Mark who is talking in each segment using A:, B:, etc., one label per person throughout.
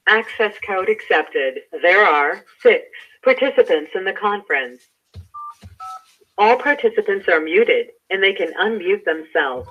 A: Access code accepted. There are 6 participants in the conference. All participants are muted, and they can unmute themselves.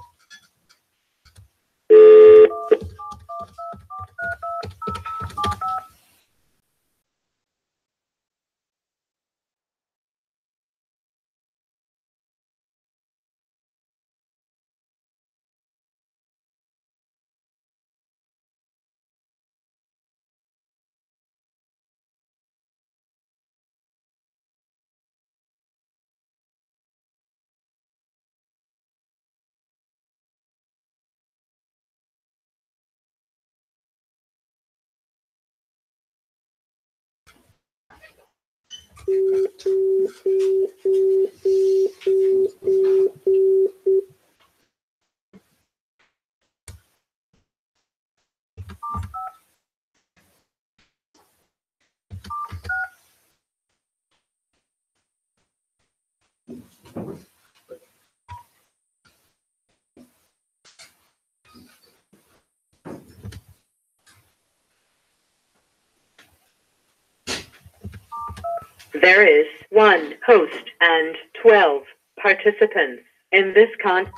A: There is 1 host and 12 participants in this conference.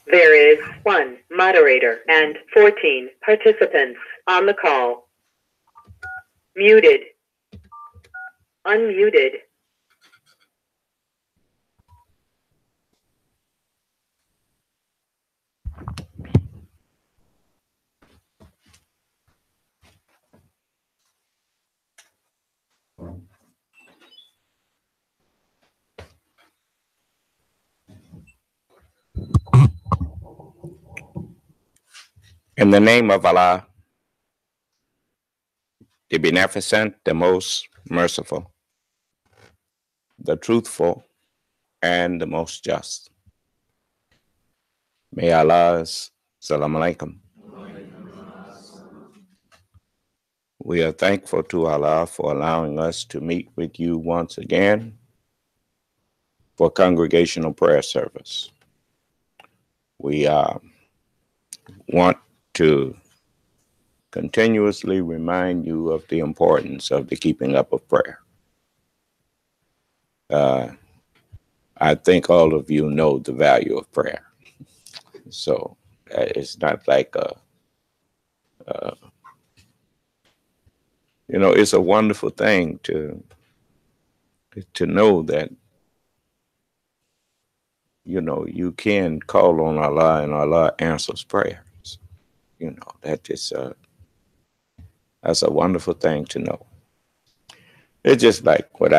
A: There is 1 moderator and 14 participants on the call. Muted. Unmuted.
B: In the name of Allah, the Beneficent, the Most Merciful, the Truthful, and the Most Just. May Allah's Salaam Alaikum. We are thankful to Allah for allowing us to meet with you once again for Congregational Prayer Service. We want to continuously remind you of the importance of the keeping up of prayer. I think all of you know the value of prayer. So it's not like it's a wonderful thing to know that, you can call on Allah and Allah answers prayers. That's a wonderful thing to know. It's just like what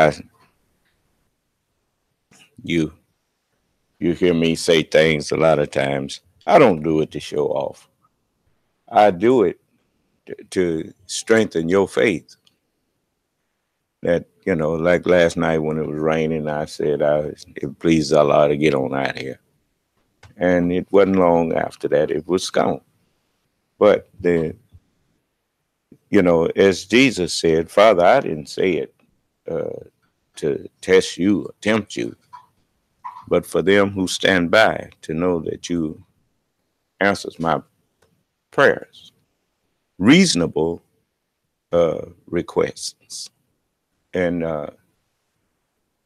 B: you hear me say things a lot of times. I don't do it to show off. I do it to strengthen your faith. That, like last night when it was raining, I said, it pleased Allah to get on out here. And it wasn't long after that, it was gone. But as Jesus said, Father, I didn't say it to test you, or tempt you, but for them who stand by to know that you answers my prayers, reasonable requests. And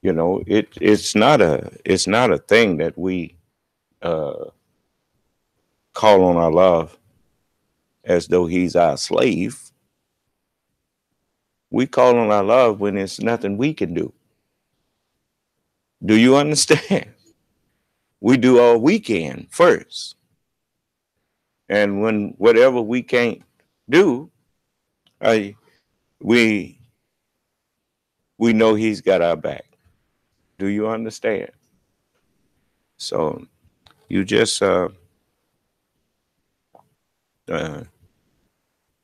B: it's not a thing that we call on Allah as though he's our slave. We call on Allah when there's nothing we can do. Do you understand? We do all we can first. And when whatever we can't do, we know he's got our back. Do you understand? So you just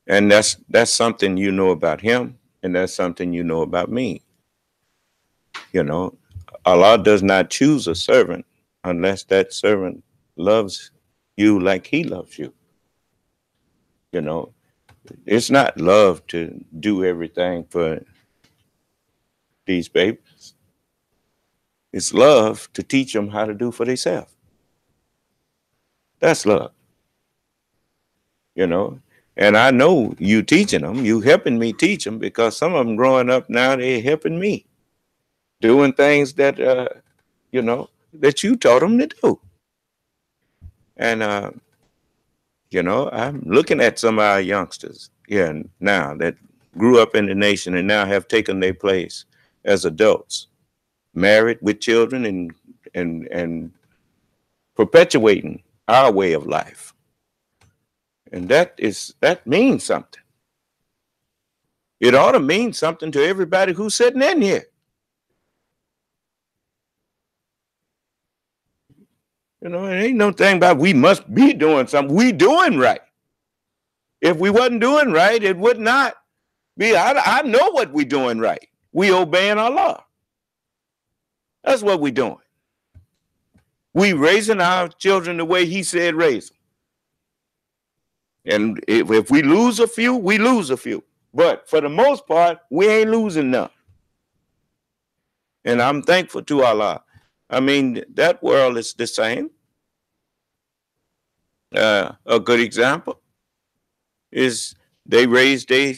B: and that's something you know about him, and that's something you know about me. Allah does not choose a servant unless that servant loves you like he loves you. You know, it's not love to do everything for these babies. It's love to teach them how to do for themselves. That's love, you know. And I know you teaching them, you helping me teach them, because some of them growing up now, they're helping me doing things that, you know, that you taught them to do. And, you know, I'm looking at some of our youngsters here now that grew up in the nation and now have taken their place as adults, married with children and perpetuating our way of life. And that means something. It ought to mean something to everybody who's sitting in here. You know, it ain't no thing about we must be doing something. We doing right. If we wasn't doing right, it would not be. I know what we doing right. We obeying our law. That's what we doing. We raising our children the way he said raise them. And if we lose a few, we lose a few. But for the most part, we ain't losing none. And I'm thankful to Allah. I mean, that world is the same. A good example is they raise their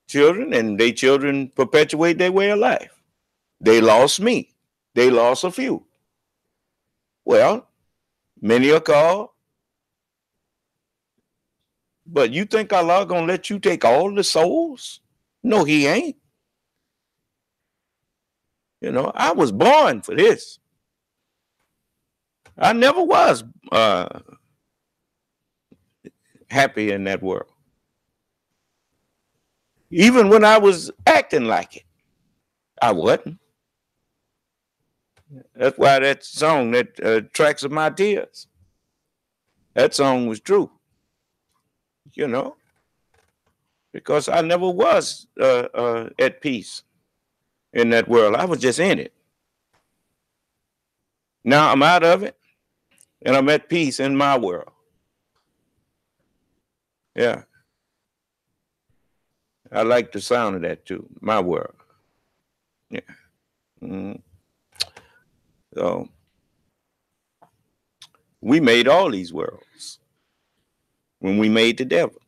B: children and their children perpetuate their way of life. They lost me. They lost a few. Well, many are called. But you think Allah gonna let you take all the souls? No, he ain't. You know, I was born for this. I never was happy in that world. Even when I was acting like it, I wasn't. That's why that song, that Tracks of My Tears, that song was true. You know, because I never was at peace in that world. I was just in it. Now I'm out of it, and I'm at peace in my world. Yeah. I like the sound of that too. My world. Yeah. Mm-hmm. So we made all these worlds when we made the devil.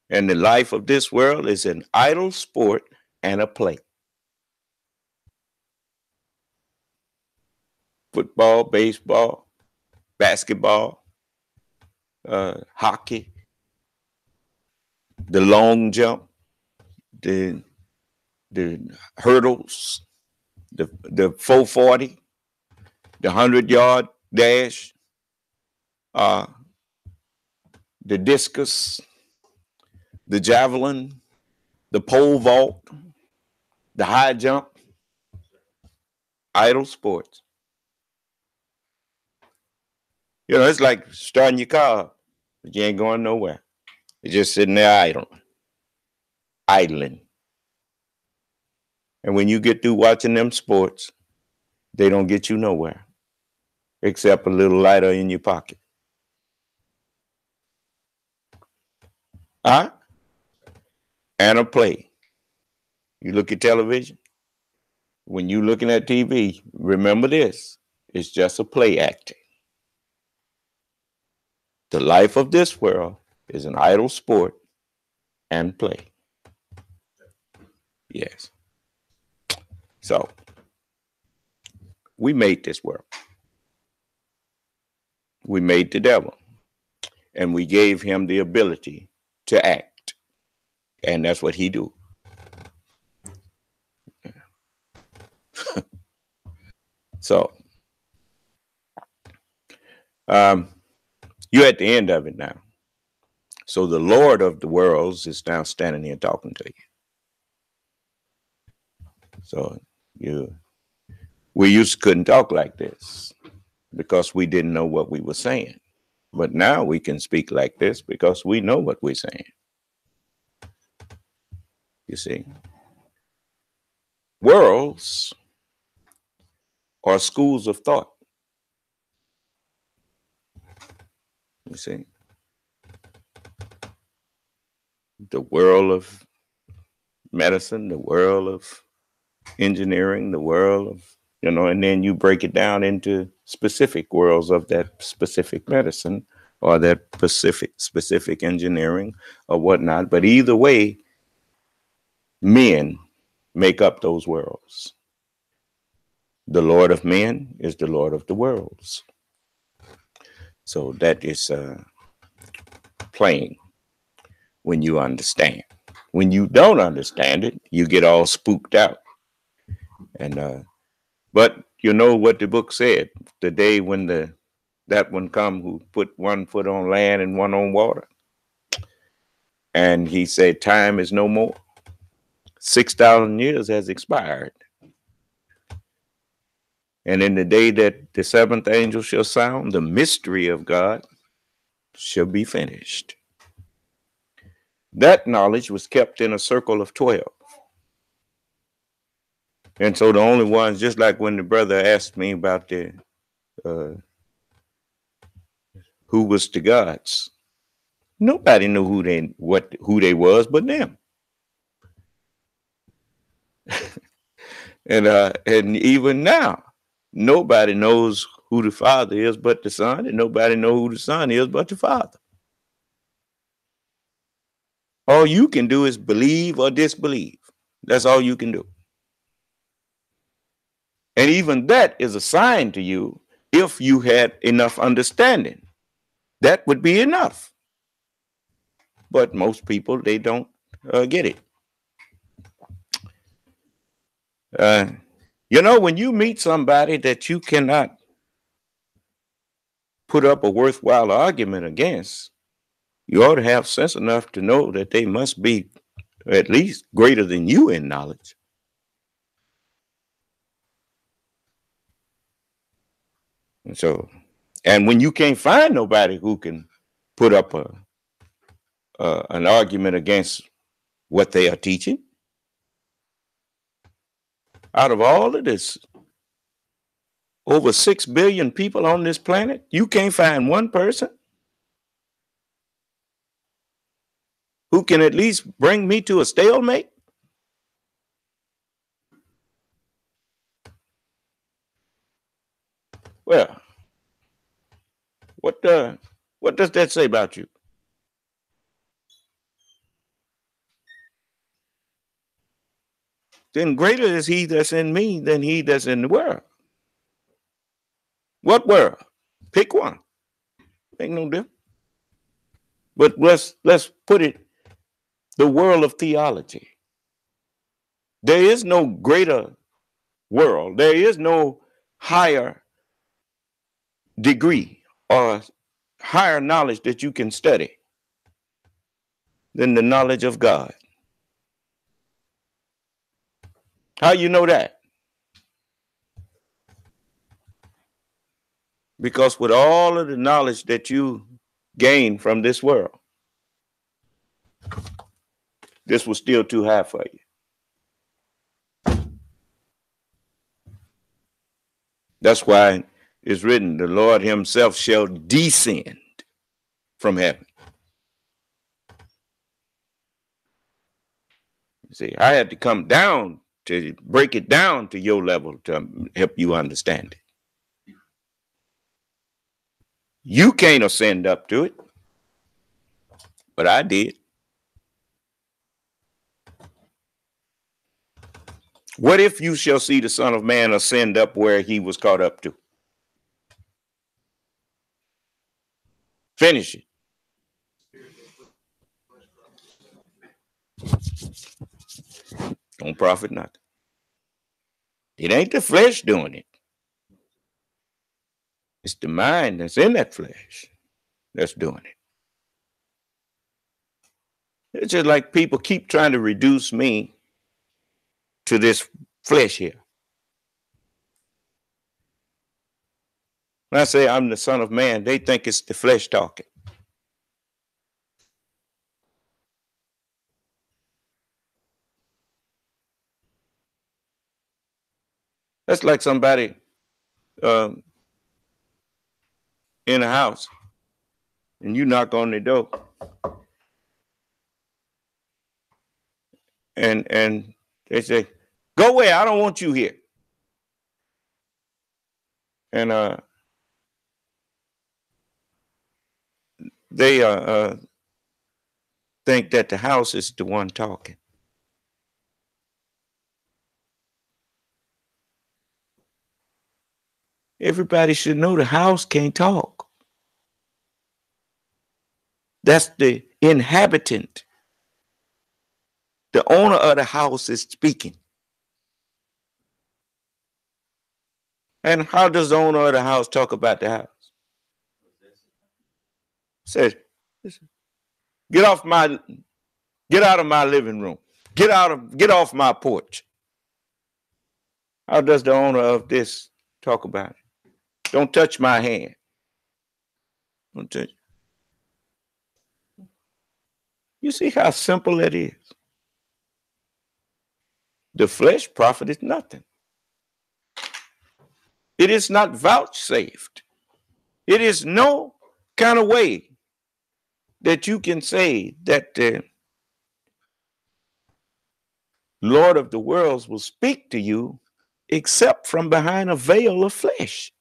B: And the life of this world is an idle sport and a play. Football, baseball, basketball, hockey, the long jump, the hurdles, the 440, the 100-yard dash, the discus, the javelin, the pole vault, the high jump, idle sports. You know, it's like starting your car, but you ain't going nowhere. You're just sitting there idling. And when you get through watching them sports, they don't get you nowhere except a little lighter in your pocket. Huh? And a play. You look at television. When you're looking at TV, remember this. It's just a play acting. The life of this world is an idle sport and play. Yes. So, we made this world. We made the devil. And we gave him the ability to act. And that's what he do. So, you're at the end of it now. So the Lord of the worlds is now standing here talking to you. So we used to couldn't talk like this because we didn't know what we were saying. But now we can speak like this because we know what we're saying. You see, worlds or schools of thought. You see, the world of medicine, the world of engineering, the world of, and then you break it down into specific worlds of that specific medicine or that specific engineering or whatnot. But either way, men make up those worlds. The Lord of men is the Lord of the worlds. So that is plain when you understand. When you don't understand it, you get all spooked out. And but you know what the book said, the day when that one come who put one foot on land and one on water. And he said, time is no more. 6,000 years has expired. And in the day that the seventh angel shall sound, the mystery of God shall be finished. That knowledge was kept in a circle of 12. And so the only ones, just like when the brother asked me about uh, who was the gods, nobody knew who they was but them. And even now, nobody knows who the Father is but the Son, and nobody knows who the Son is but the Father. All you can do is believe or disbelieve. That's all you can do. And even that is a sign to you if you had enough understanding. That would be enough. But most people, they don't get it. When you meet somebody that you cannot put up a worthwhile argument against, you ought to have sense enough to know that they must be at least greater than you in knowledge. And when you can't find nobody who can put up an argument against what they are teaching, out of all of this, over 6 billion people on this planet, you can't find one person who can at least bring me to a stalemate. Well, what does that say about you? Then greater is he that's in me than he that's in the world. What world? Pick one. Ain't no difference. But let's put it, the world of theology. There is no greater world. There is no higher degree or higher knowledge that you can study than the knowledge of God. How you know that? Because with all of the knowledge that you gain from this world, this was still too high for you. That's why it's written, the Lord himself shall descend from heaven. See, I had to come down to break it down to your level to help you understand it. You can't ascend up to it, but I did. What if you shall see the Son of Man ascend up where he was caught up to? Finish it. Don't profit nothing. It ain't the flesh doing it. It's the mind that's in that flesh that's doing it. It's just like people keep trying to reduce me to this flesh here. When I say I'm the Son of Man, they think it's the flesh talking. That's like somebody um, in a house and you knock on the door and they say, "Go away! I don't want you here." And they think that the house is the one talking. Everybody should know the house can't talk. That's the inhabitant. The owner of the house is speaking. And how does the owner of the house talk about the house? Says, get off my, get out of my living room. Get off my porch. How does the owner of this talk about it? Don't touch my hand. Don't touch. You see how simple it is. The flesh profiteth nothing. It is not vouchsafed. It is no kind of way that you can say that the Lord of the worlds will speak to you except from behind a veil of flesh.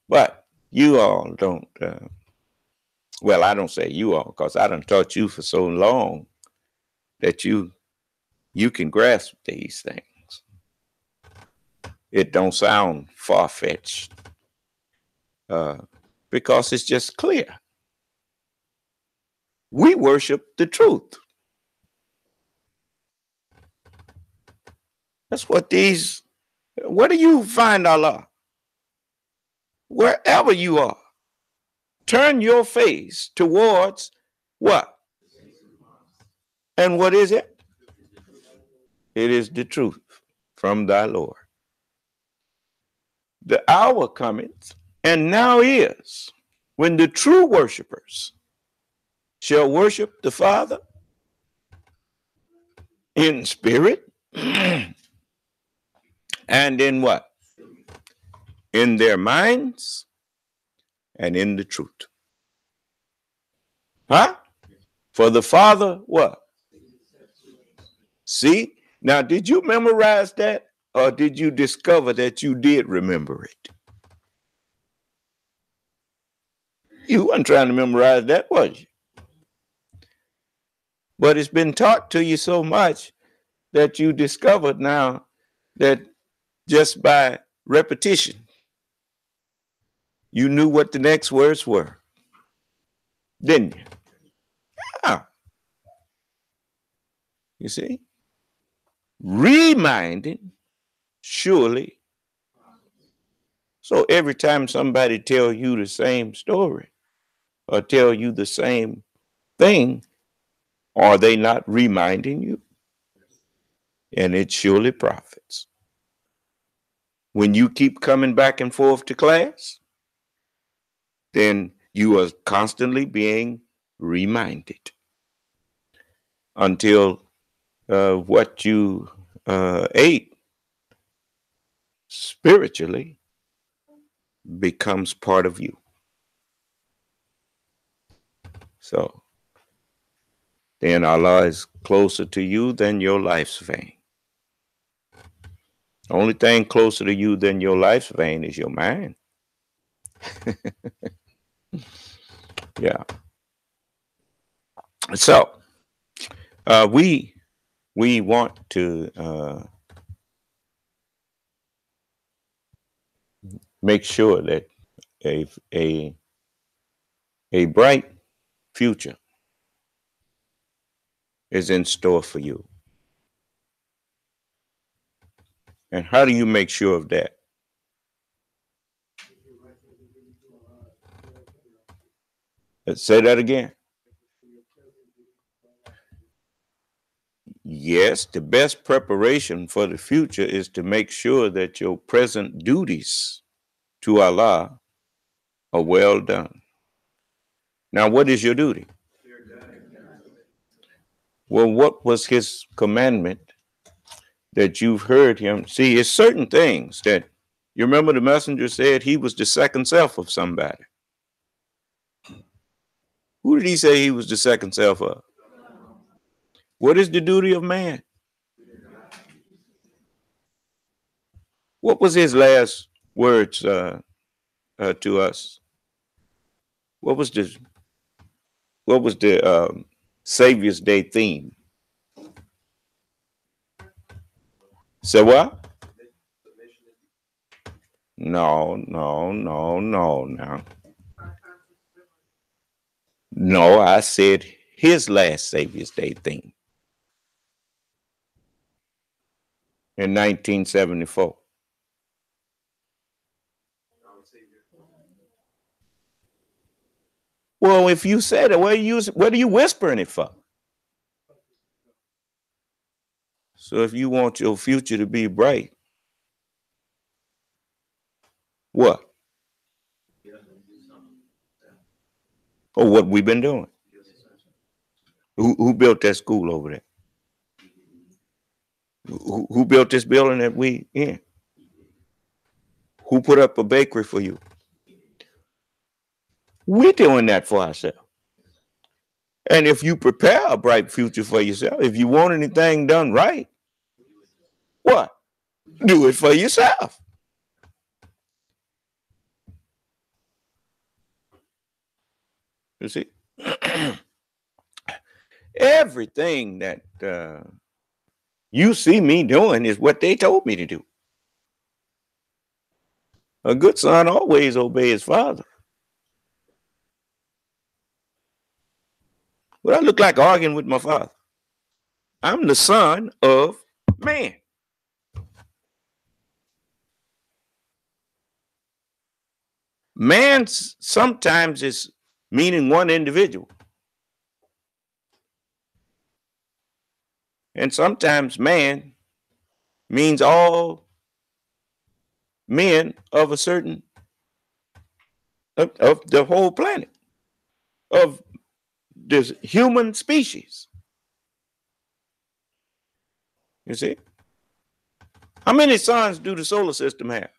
B: But you all don't, well, I don't say you all because I done taught you for so long that you can grasp these things. It don't sound far-fetched because it's just clear. We worship the truth. That's what where do you find Allah? Wherever you are, turn your face towards what? And what is it? It is the truth from thy Lord. The hour cometh, and now is, when the true worshipers shall worship the Father in spirit and in what? In their minds and in the truth. Huh? For the Father, what? See? Now, did you memorize that? Or did you discover that you did remember it? You weren't trying to memorize that, was you? But it's been taught to you so much that you discovered now that just by repetition, you knew what the next words were. Didn't you? Yeah. You see? Reminding, surely. So every time somebody tells you the same story or tell you the same thing, are they not reminding you? And it surely profits. When you keep coming back and forth to class, then you are constantly being reminded until what you ate spiritually becomes part of you. So then Allah is closer to you than your life's vein. The only thing closer to you than your life's vein is your mind. Yeah. So we want to make sure that a bright future is in store for you. And how do you make sure of that? Let's say that again. Yes, the best preparation for the future is to make sure that your present duties to Allah are well done. Now, what is your duty? Well, what was his commandment that you've heard him? See, it's certain things that you remember the messenger said he was the second self of somebody. Who did he say he was the second self of? What is the duty of man? What was his last words to us? What was the Savior's Day theme? Say what? No. No, I said his last Savior's Day theme in 1974. Well, if you said it, what are you whispering it for? So if you want your future to be bright, what? Or what we've been doing? Who built that school over there? Who built this building that we in? Who put up a bakery for you? We're doing that for ourselves. And if you prepare a bright future for yourself, if you want anything done right, what? Do it for yourself. You see? Everything that you see me doing is what they told me to do. A good son always obeys his father. But I look like arguing with my father. I'm the son of man. Man sometimes is meaning one individual. And sometimes man means all men of a certain, of the whole planet, of this human species. You see? How many suns do the solar system have?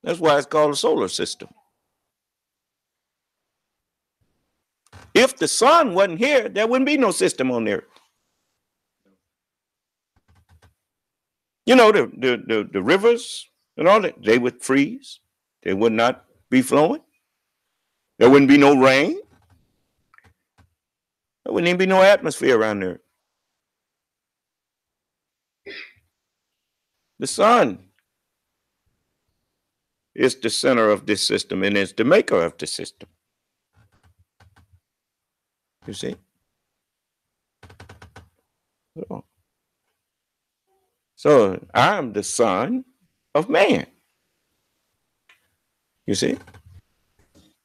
B: That's why it's called a solar system. If the sun wasn't here, there wouldn't be no system on the earth. You know, the rivers and all that, they would freeze. They would not be flowing. There wouldn't be no rain. There wouldn't even be no atmosphere around there. The sun is the center of this system and is the maker of the system. You see? So I'm the son of man. You see?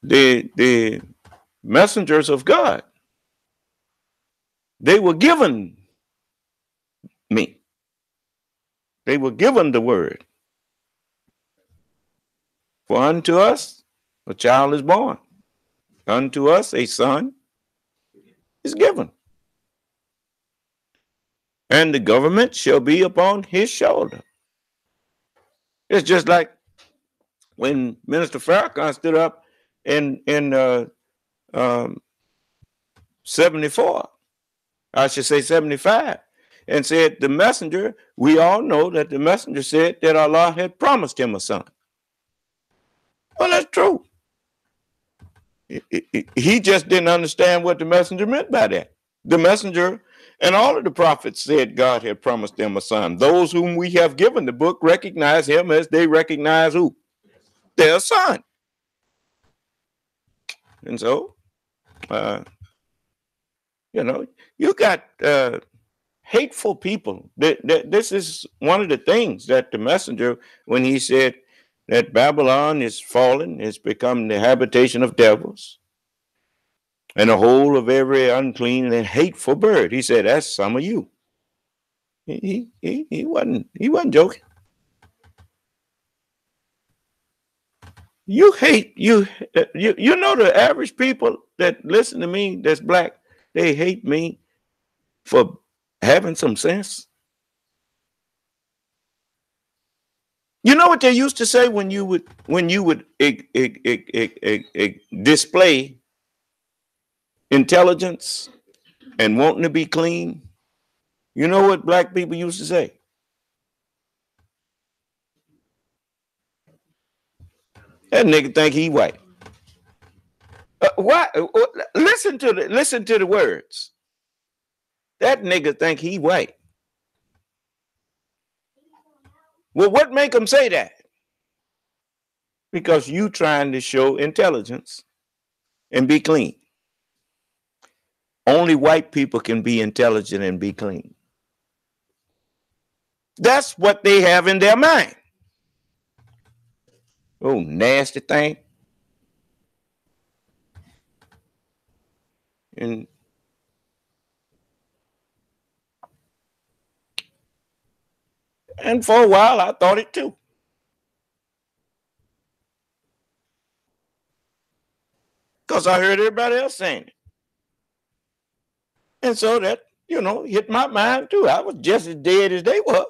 B: The messengers of God, they were given me. They were given the word. For unto us a child is born. Unto us a son is given. And the government shall be upon his shoulder. It's just like when Minister Farrakhan stood up in 74, I should say 75, and said the messenger, we all know that the messenger said that Allah had promised him a son. Well, that's true. He just didn't understand what the messenger meant by that. The messenger and all of the prophets said God had promised them a son. Those whom we have given the book recognize him as they recognize who? Their son. And so, you got hateful people. This is one of the things that the messenger, when he said that Babylon is fallen, it's become the habitation of devils, and the whole of every unclean and hateful bird. He said, that's some of you. He wasn't joking. You hate you know the average people that listen to me that's black, they hate me for having some sense. You know what they used to say when you would display intelligence and wanting to be clean? You know what black people used to say? That nigga think he white. Why? Listen to the words. That nigga think he white. Well, what make him say that? Because you trying to show intelligence and be clean. Only white people can be intelligent and be clean. That's what they have in their mind. Oh, nasty thing. And for a while, I thought it too. Because I heard everybody else saying it. And so that, hit my mind too. I was just as dead as they were.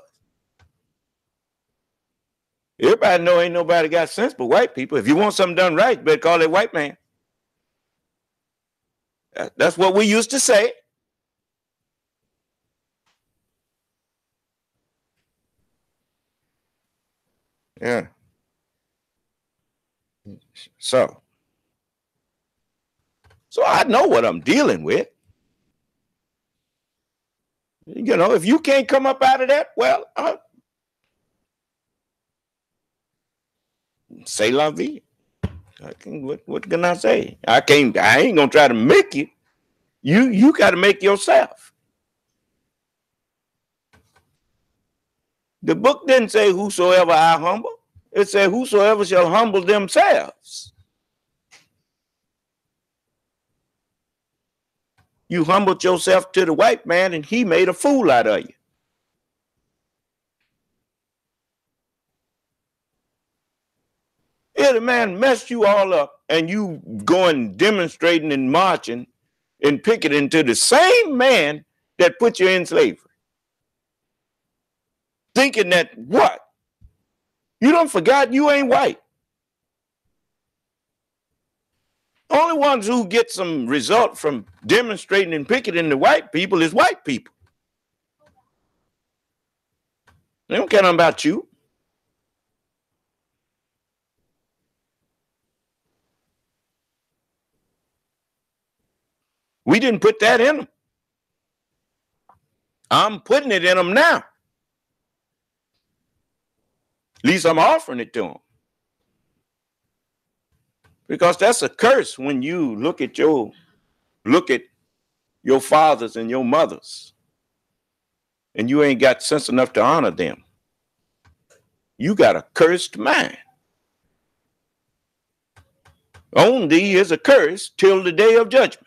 B: Everybody know ain't nobody got sense but white people. If you want something done right, you better call it white man. That's what we used to say. Yeah. So I know what I'm dealing with. If you can't come up out of that, well, say la vie. What can I say? I ain't gonna try to make you. You got to make yourself. The book didn't say whosoever I humble. It said whosoever shall humble themselves. You humbled yourself to the white man and he made a fool out of you. Yeah, the man messed you all up and you going demonstrating and marching and picketing to the same man that put you in slavery. Thinking that what? You don't forgot you ain't white. Only ones who get some result from demonstrating and picketing to white people is white people. They don't care nothing about you. We didn't put that in them. I'm putting it in them now. At least I'm offering it to them. Because that's a curse when you look at your fathers and your mothers and you ain't got sense enough to honor them. You got a cursed mind. On thee is a curse till the day of judgment.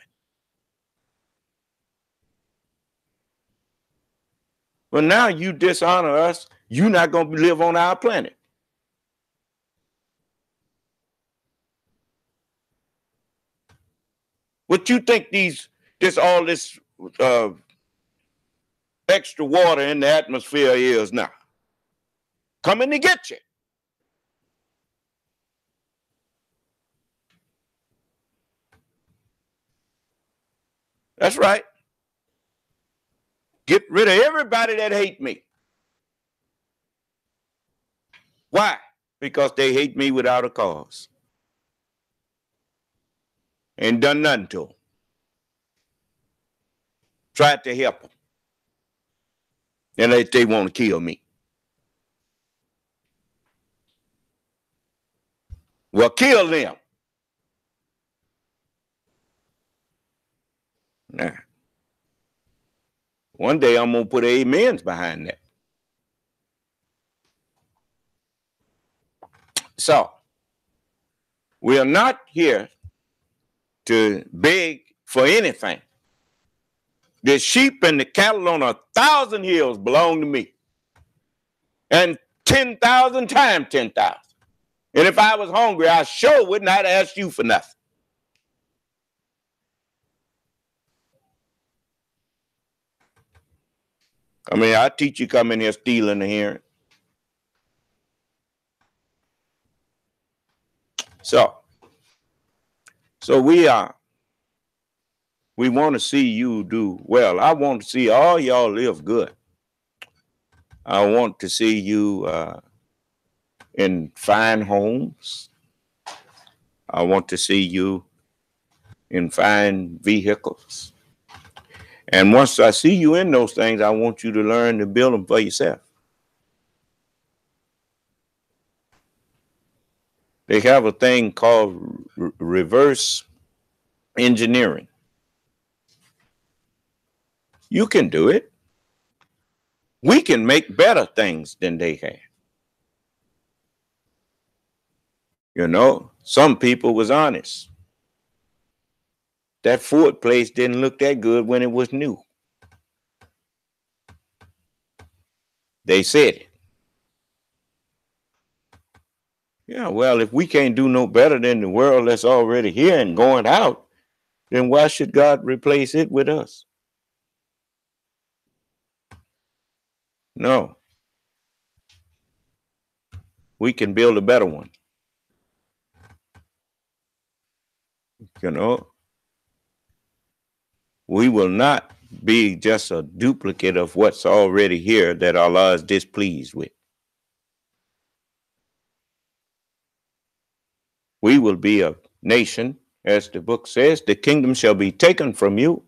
B: But now you dishonor us, you're not going to live on our planet. What you think all this extra water in the atmosphere is now? Coming to get you. That's right. Get rid of everybody that hate me. Why? Because they hate me without a cause. Ain't done nothing to them. Tried to help them. And they want to kill me. Well, kill them. Nah. One day I'm going to put amens behind that. So, we are not here to beg for anything. The sheep and the cattle on 1,000 hills belong to me. And 10,000 times 10,000. And if I was hungry, I sure would not ask you for nothing. I mean, I teach you come in here stealing and hearing. So we want to see you do well. I want to see all y'all live good. I want to see you in fine homes. I want to see you in fine vehicles. And once I see you in those things, I want you to learn to build them for yourself. They have a thing called reverse engineering. You can do it. We can make better things than they have. You know, some people was honest. That Ford place didn't look that good when it was new. They said it. Yeah, well, if we can't do no better than the world that's already here and going out, then why should God replace it with us? No. We can build a better one. You know, we will not be just a duplicate of what's already here that Allah is displeased with. We will be a nation, as the book says, the kingdom shall be taken from you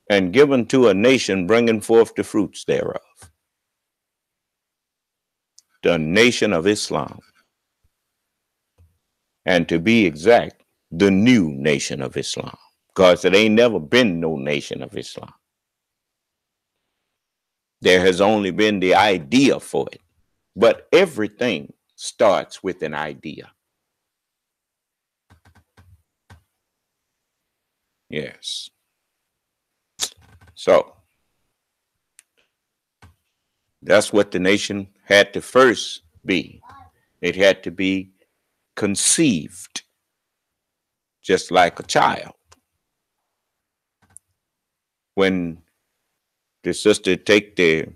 B: and given to a nation bringing forth the fruits thereof. The nation of Islam. And to be exact, the new nation of Islam. Because it ain't never been no nation of Islam. There has only been the idea for it. But everything starts with an idea. Yes. So that's what the nation had to first be. It had to be conceived, just like a child. When the sister take the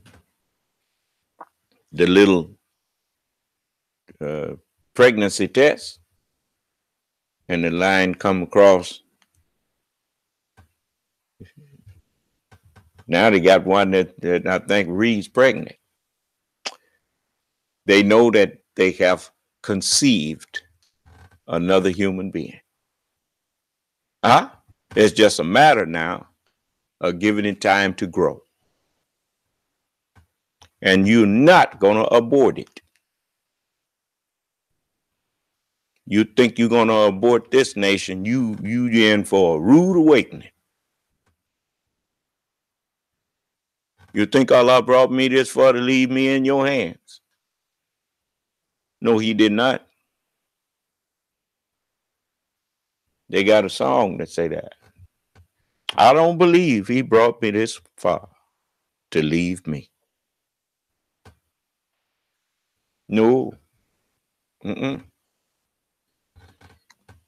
B: little pregnancy test, and the line come across. Now they got one that I think reads pregnant. They know that they have conceived another human being. It's just a matter now of giving it time to grow. And you're not going to abort it. You think you're going to abort this nation, you in for a rude awakening. You think Allah brought me this far to leave me in your hands? No, he did not. They got a song that say that. I don't believe he brought me this far to leave me. No. Mm-mm.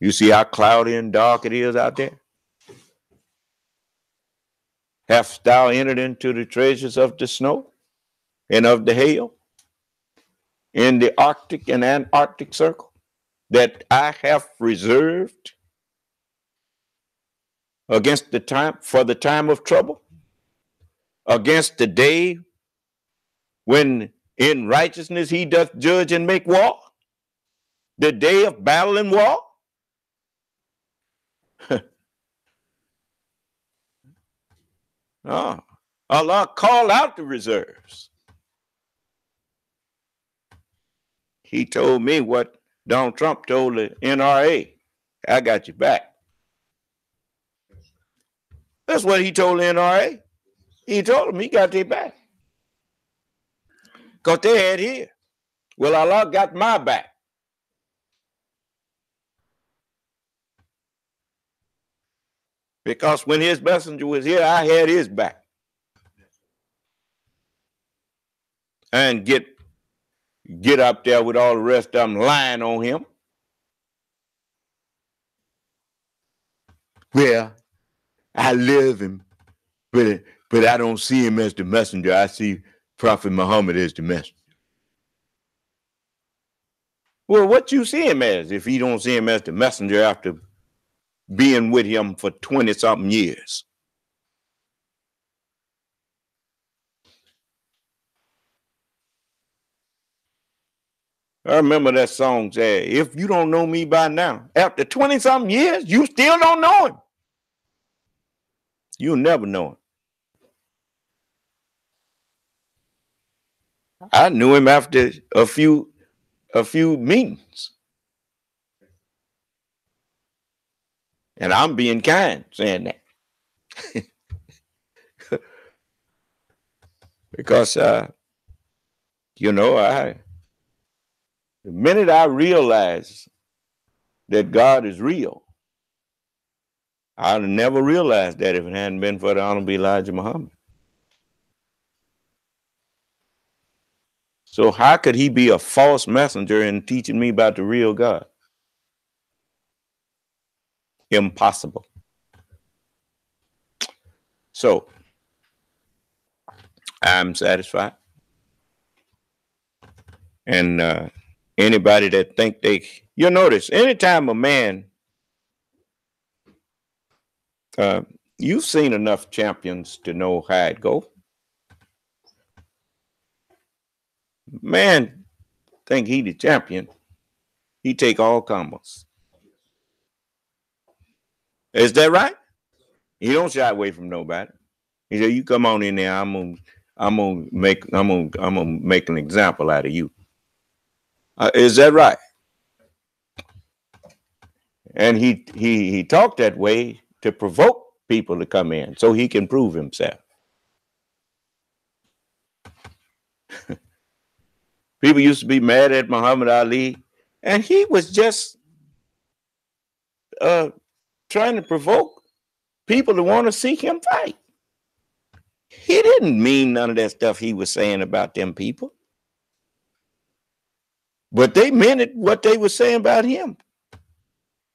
B: You see how cloudy and dark it is out there? Hast thou entered into the treasures of the snow and of the hail in the Arctic and Antarctic circle that I have reserved against the time for the time of trouble, against the day when in righteousness he doth judge and make war, the day of battle and war? Allah called out the reserves. He told me what Donald Trump told the NRA. I got you back. That's what he told the NRA. He told them he got their back. Because they had his. Well, Allah got my back. Because when his messenger was here, I had his back. And get get up there with all the rest of them lying on him. Well, I love him, but I don't see him as the messenger. I see Prophet Muhammad as the messenger. Well, what you see him as if you don't see him as the messenger after being with him for 20-something years? I remember that song said, if you don't know me by now, after 20-something years, you still don't know him. You'll never know him. I knew him after a few meetings. And I'm being kind saying that. Because, the minute I realized that God is real, I'd have never realized that if it hadn't been for the Honorable Elijah Muhammad. So how could he be a false messenger in teaching me about the real God? Impossible. So I'm satisfied. And anybody that think you'll notice anytime a man, you've seen enough champions to know how it go. Man think he the champion, he take all comers. Is that right? He don't shy away from nobody. He said, "You come on in there. I'm gonna make an example out of you." Is that right? And he talked that way to provoke people to come in so he can prove himself. People used to be mad at Muhammad Ali, and he was just trying to provoke people to want to see him fight. He didn't mean none of that stuff he was saying about them people. But they meant it, what they were saying about him.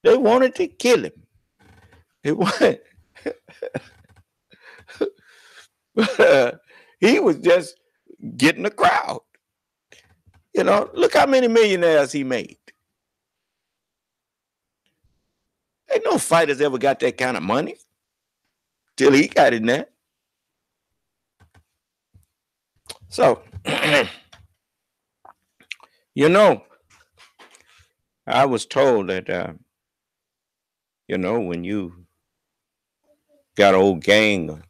B: They wanted to kill him. It was, he was just getting a crowd. Look how many millionaires he made. Ain't no fighters ever got that kind of money till he got in there. So, I was told that, when you got an old gang,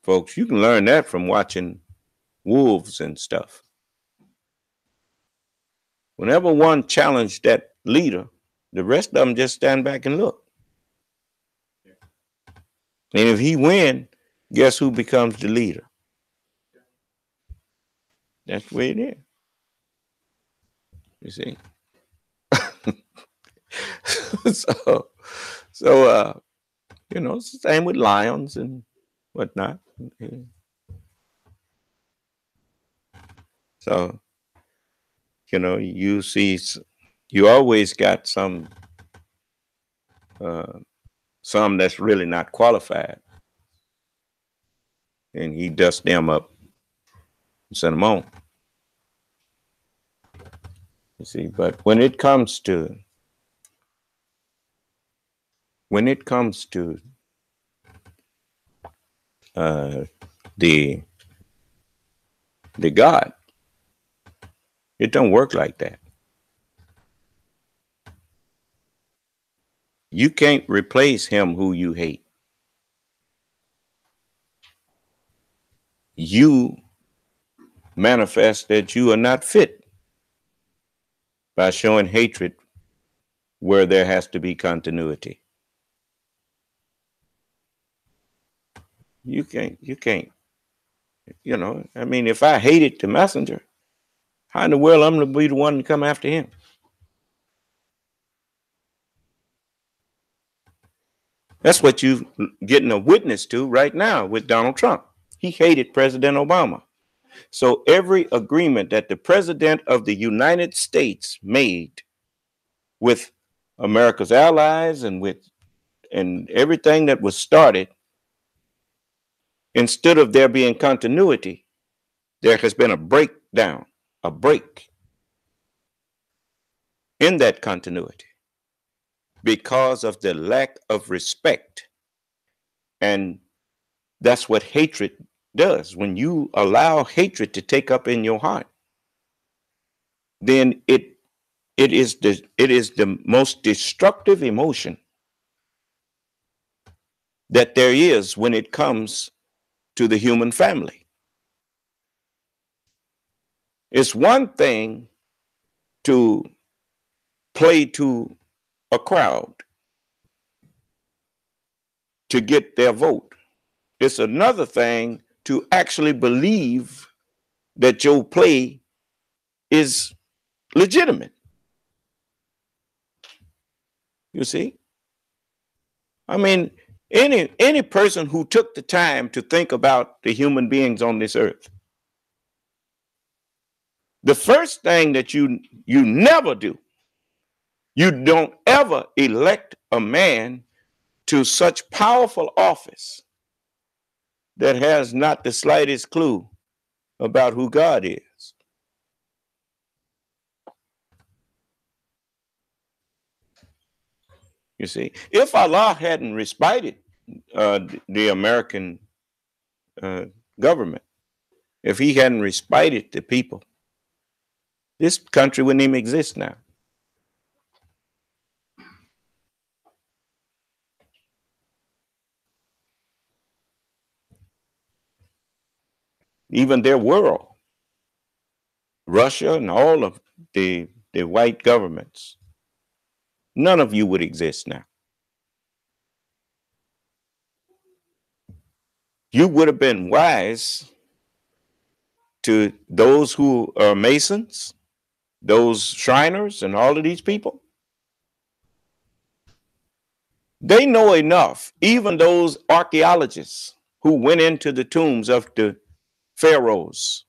B: folks, you can learn that from watching wolves and stuff. Whenever one challenged that leader, the rest of them just stand back and look. And if he win, guess who becomes the leader? That's the way it is. You see? so it's the same with lions and whatnot. So, you see, you always got some that's really not qualified. And he dusts them up and send them on. You see, but when it comes to the God, it don't work like that. You can't replace him who you hate. You manifest that you are not fit by showing hatred where there has to be continuity. You can't, if I hated the messenger, how in the world I'm going to be the one to come after him? That's what you're getting a witness to right now with Donald Trump. He hated President Obama. So every agreement that the President of the United States made with America's allies and everything that was started, instead of there being continuity, there has been a breakdown, a break in that continuity because of the lack of respect. And that's what hatred does. When you allow hatred to take up in your heart, then it is the most destructive emotion that there is when it comes to the human family. It's one thing to play to a crowd to get their vote. It's another thing to actually believe that your play is legitimate. You see? I mean, any person who took the time to think about the human beings on this earth, the first thing that you never do, you don't ever elect a man to such powerful office that has not the slightest clue about who God is. You see, if Allah hadn't respected the American uh, government, if he hadn't respected the people, this country wouldn't even exist now. Even their world, Russia and all of the white governments, none of you would exist now. You would have been wise to those who are Masons, those Shriners, and all of these people. They know enough, even those archaeologists who went into the tombs of the pharaohs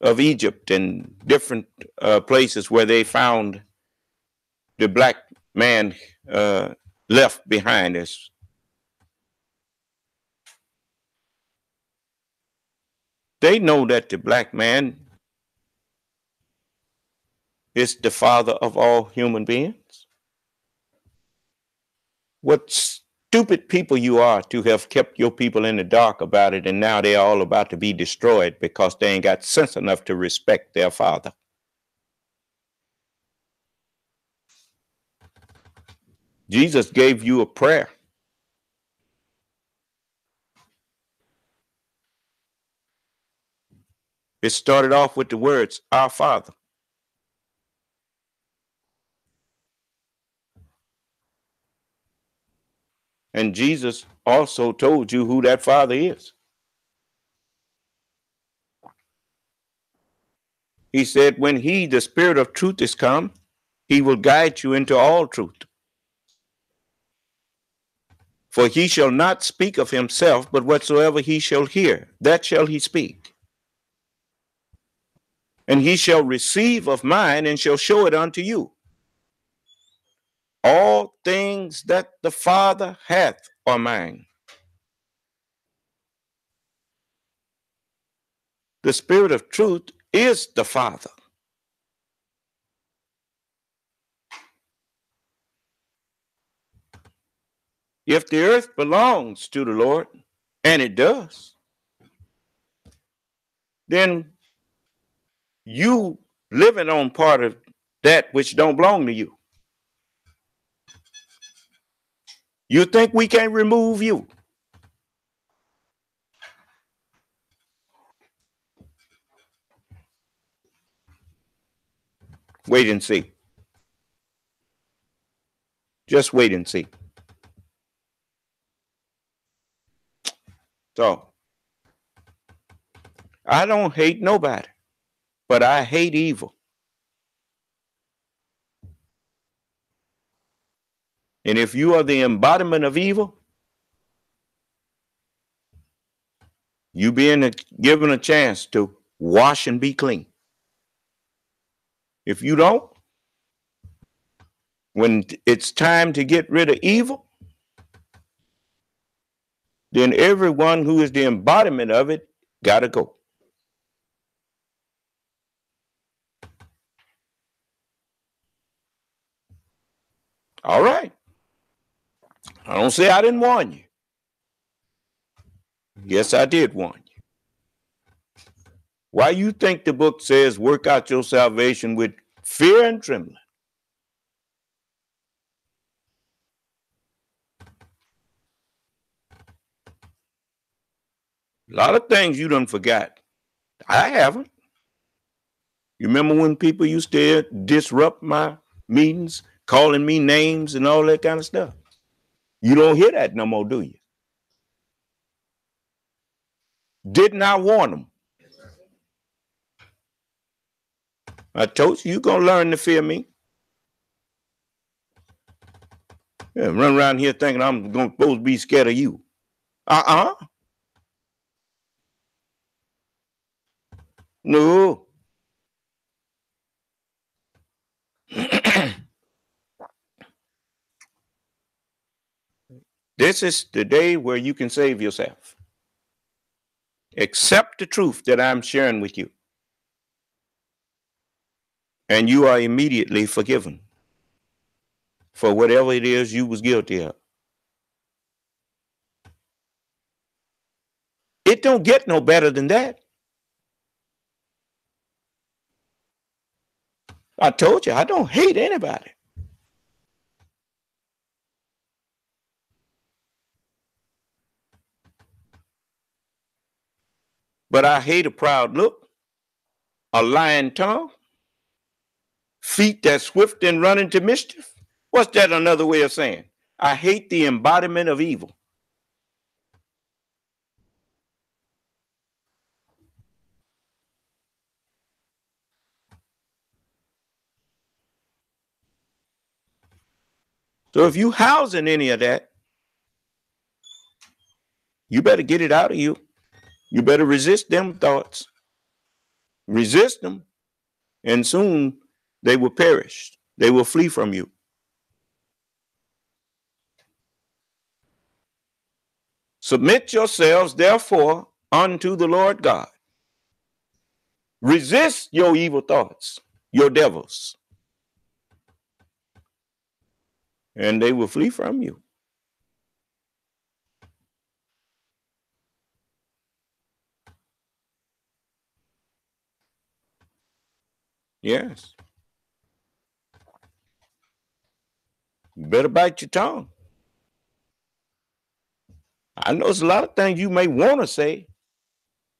B: of Egypt and different places where they found the black man left behind us. They know that the black man is the father of all human beings. What stupid people you are to have kept your people in the dark about it, and now they're all about to be destroyed because they ain't got sense enough to respect their father. Jesus gave you a prayer. It started off with the words, Our Father. And Jesus also told you who that Father is. He said, when he, the Spirit of truth, is come, he will guide you into all truth. For he shall not speak of himself, but whatsoever he shall hear, that shall he speak. And he shall receive of mine and shall show it unto you. All things that the Father hath are mine. The Spirit of truth is the Father. If the earth belongs to the Lord, and it does, then you living on part of that which don't belong to you. You think we can't remove you? Wait and see. Just wait and see. So, I don't hate nobody, but I hate evil. And if you are the embodiment of evil, You being given a chance to wash and be clean. If you don't, when it's time to get rid of evil, then everyone who is the embodiment of it got to go. All right. I don't say I didn't warn you. Yes, I did warn you. Why you think the book says work out your salvation with fear and trembling? A lot of things you done forgot. I haven't. You remember when people used to disrupt my meetings, calling me names and all that kind of stuff? You don't hear that no more, do you? Didn't I warn them? I told you, you're going to learn to fear me. Yeah, run around here thinking I'm supposed to be scared of you. No. This is the day where you can save yourself. Accept the truth that I'm sharing with you. And you are immediately forgiven for whatever it is you was guilty of. It don't get no better than that. I told you, I don't hate anybody. But I hate a proud look, a lying tongue, feet that swift and run into mischief. What's that another way of saying? I hate the embodiment of evil. So if you housing any of that, you better get it out of you. You better resist them thoughts. Resist them, and soon they will perish. They will flee from you. Submit yourselves, therefore, unto the Lord God. Resist your evil thoughts, your devils, and they will flee from you. Yes. You better bite your tongue. I know there's a lot of things you may want to say,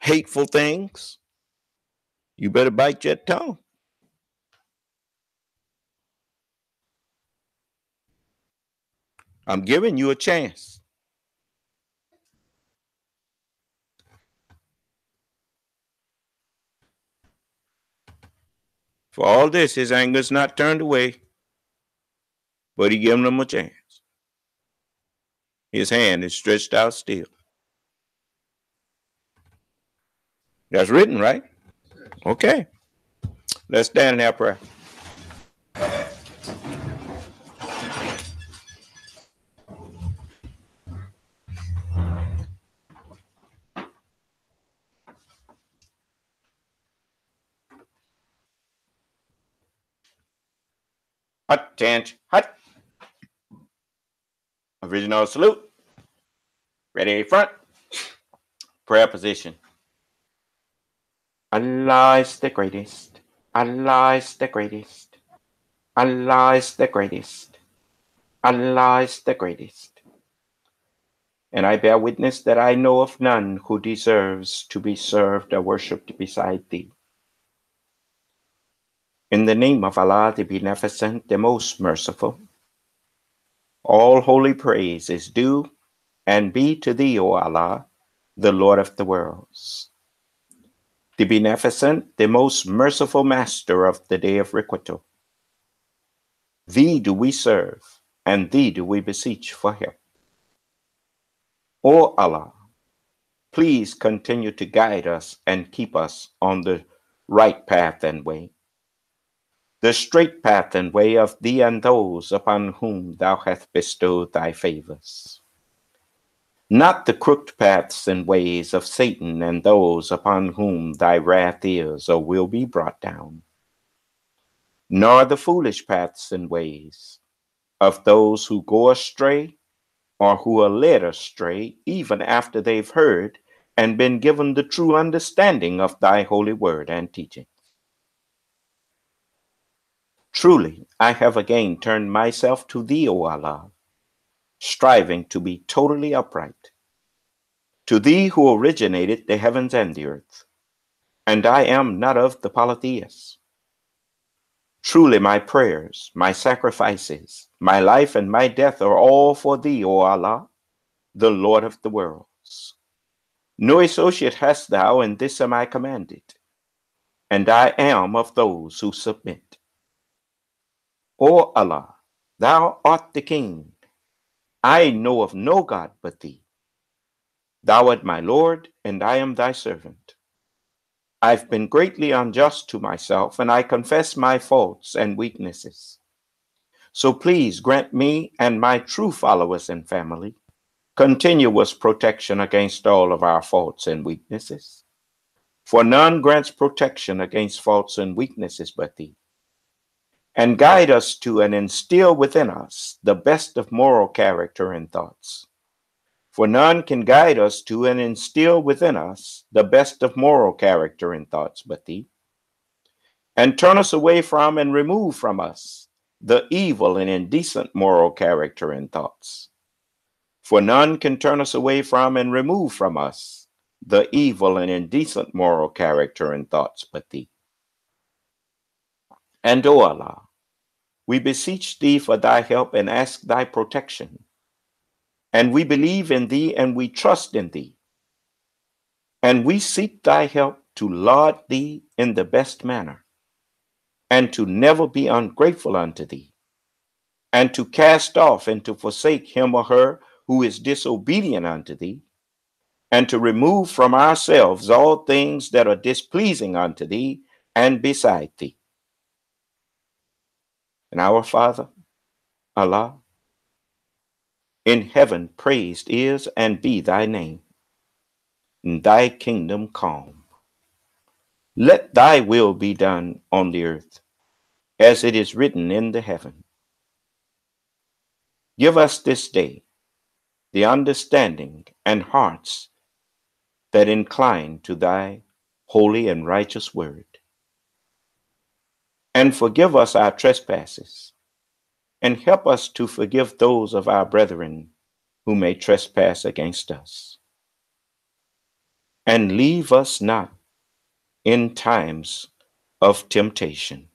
B: hateful things. You better bite your tongue. I'm giving you a chance. For all this, his anger is not turned away, but he giving them a chance. His hand is stretched out still. That's written, right? Okay. Let's stand and have prayer. Attention. Hut. Original salute. Ready front. Prayer position. Allah is the greatest. Allah is the greatest. Allah is the greatest. Allah is the greatest. And I bear witness that I know of none who deserves to be served or worshipped beside thee. In the name of Allah, the Beneficent, the Most Merciful, all holy praise is due and be to thee, O Allah, the Lord of the worlds. The Beneficent, the Most Merciful Master of the day of requital. Thee do we serve, and thee do we beseech for help. O Allah, Please continue to guide us and keep us on the right path and way, the straight path and way of thee and those upon whom thou hast bestowed thy favors, not the crooked paths and ways of Satan and those upon whom thy wrath is or will be brought down, nor the foolish paths and ways of those who go astray or who are led astray even after they've heard and been given the true understanding of thy holy word and teaching. Truly, I have again turned myself to thee, O Allah, striving to be totally upright, to thee who originated the heavens and the earth, and I am not of the polytheists. Truly, my prayers, my sacrifices, my life and my death are all for thee, O Allah, the Lord of the worlds. No associate hast thou, and this am I commanded, and I am of those who submit. O Allah, thou art the King. I know of no God but thee. Thou art my Lord, and I am thy servant. I've been greatly unjust to myself, and I confess my faults and weaknesses. So please grant me and my true followers and family continuous protection against all of our faults and weaknesses. For none grants protection against faults and weaknesses but thee. And guide us to and instill within us the best of moral character and thoughts. For none can guide us to and instill within us the best of moral character and thoughts but thee. And turn us away from and remove from us the evil and indecent moral character and thoughts. For none can turn us away from and remove from us the evil and indecent moral character and thoughts but thee. And, O Allah, we beseech thee for thy help and ask thy protection. And we believe in thee and we trust in thee. And we seek thy help to laud thee in the best manner, and to never be ungrateful unto thee, and to cast off and to forsake him or her who is disobedient unto thee, and to remove from ourselves all things that are displeasing unto thee and beside thee. And our Father, Allah, in heaven praised is and be thy name, and thy kingdom come. Let thy will be done on the earth, as it is written in the heaven. Give us this day the understanding and hearts that incline to thy holy and righteous word. And forgive us our trespasses, and help us to forgive those of our brethren who may trespass against us. And leave us not in times of temptation,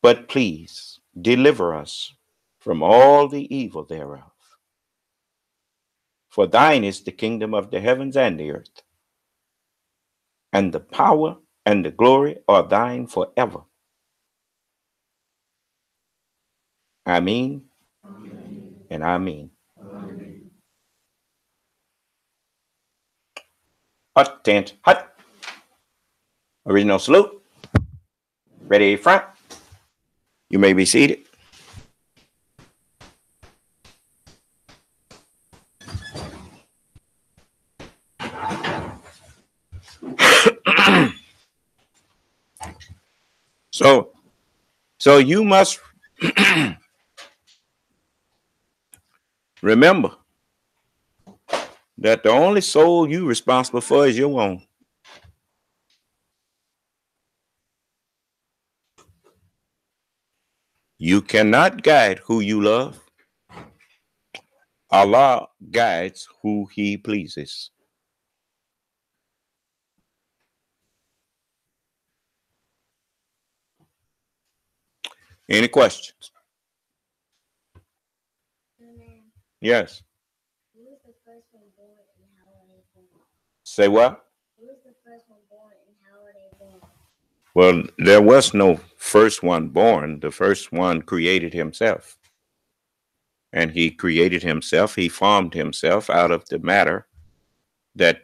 B: but please deliver us from all the evil thereof. For thine is the kingdom of the heavens and the earth, and the power and the glory are thine forever. Ameen and Ameen. Hut tent, hut. Original salute. Ready front. You may be seated. So you must remember that the only soul you're responsible for is your own. You cannot guide who you love. Allah guides who he pleases. Any questions? Yes.
C: Who was the first one born and how are they born?
B: Say what?
C: Who was the first one born and how are they born?
B: Well, there was no first one born. The first one created himself. And he created himself. He formed himself out of the matter that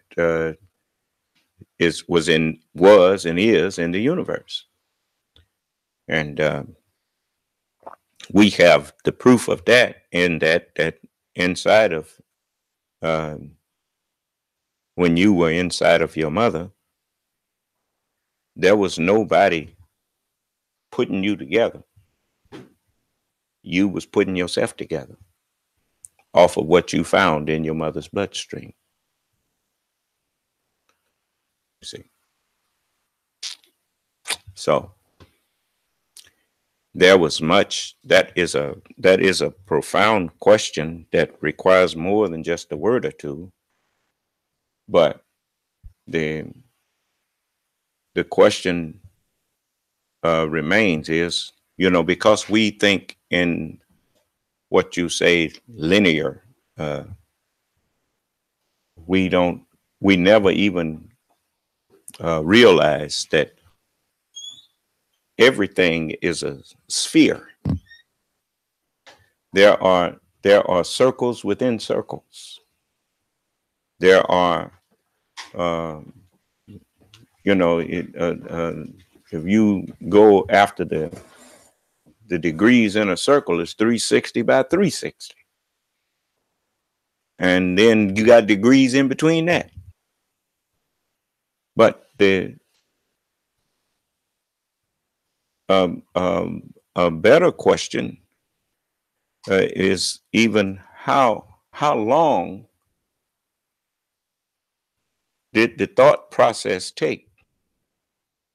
B: was and is in the universe. And we have the proof of that in that inside of um, when you were inside of your mother, there was nobody putting you together. You was putting yourself together off of what you found in your mother's bloodstream. You see, so there was much. That is a profound question that requires more than just a word or two. But the the question remains is, because we think in what you say linear, uh, we don't, we never even realize that everything is a sphere. There are circles within circles. There are, um, if you go after the degrees in a circle, it's 360 by 360. And then you got degrees in between that. But a better question is even how long did the thought process take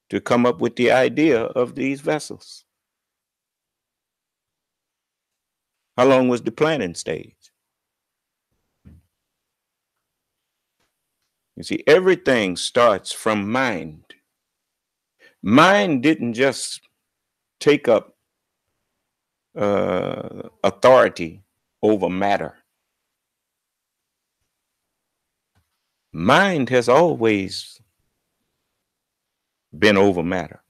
B: to come up with the idea of these vessels? How long was the planning stage? You see, everything starts from mind. Mind didn't just take up authority over matter. Mind has always been over matter.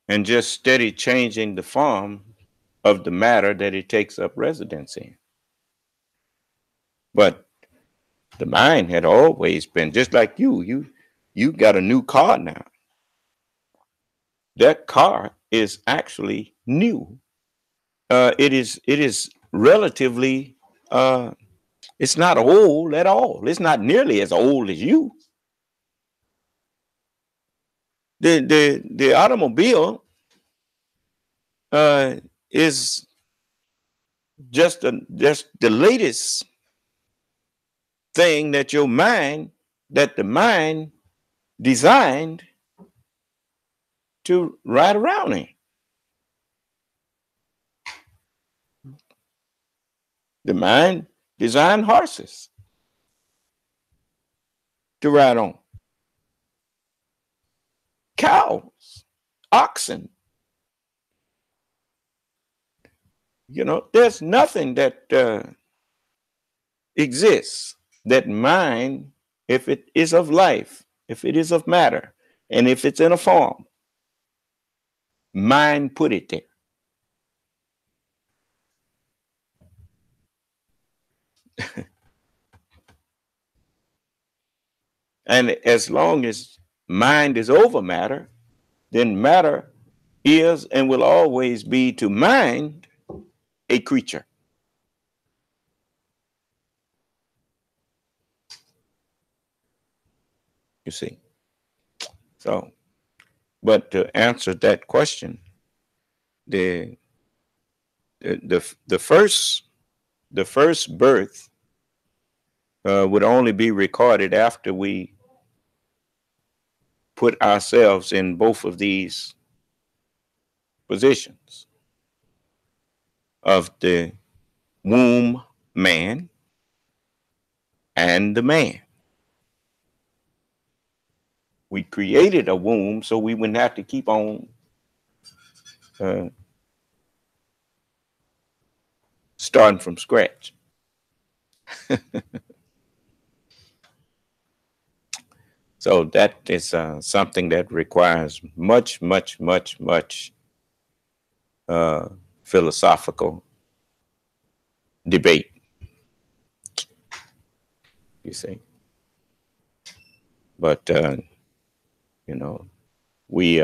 B: And just steady changing the form of the matter that it takes up residence in. But the mind had always been just like you got a new car now. That car is actually new. It is relatively it's not old at all. It's not nearly as old as you. The automobile is just the latest thing that the mind designed to ride around in. The mind designed horses to ride on, cows, oxen. There's nothing that exists that mind, if it is of life, if it is of matter, and if it's in a form, mind put it there. And as long as mind is over matter, then matter is and will always be to mind a creature. You see. So, but to answer that question, the first birth would only be recorded after we put ourselves in both of these positions of the womb man and the man. We created a womb so we wouldn't have to keep on starting from scratch. So that is something that requires much, much, much, much philosophical debate. You see, but you know, we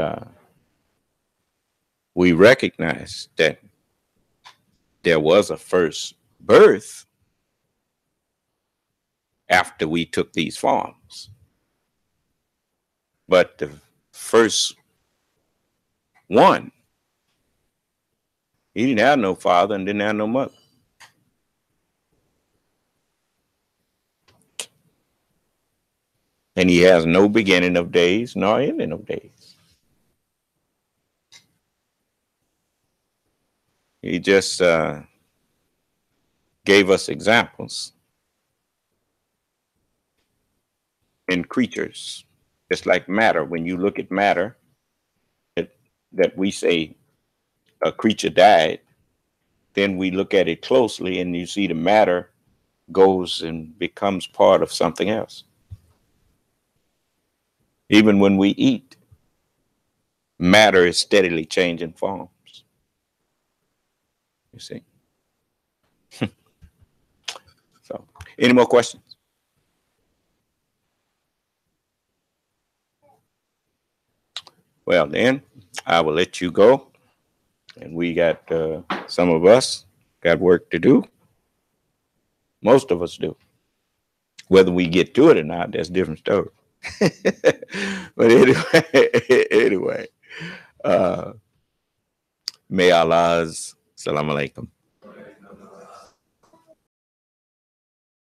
B: recognize that there was a first birth after we took these forms, but the first one, he didn't have no father and didn't have no mother. And he has no beginning of days nor ending of days. He just gave us examples in creatures, just like matter. When you look at matter, that we say a creature died, then we look at it closely and you see the matter goes and becomes part of something else. Even when we eat, matter is steadily changing forms. You see? So, any more questions? Well, then I will let you go. And we got some of us got work to do. Most of us do. Whether we get to it or not, that's a different story. But anyway, may Allah's salam alaikum.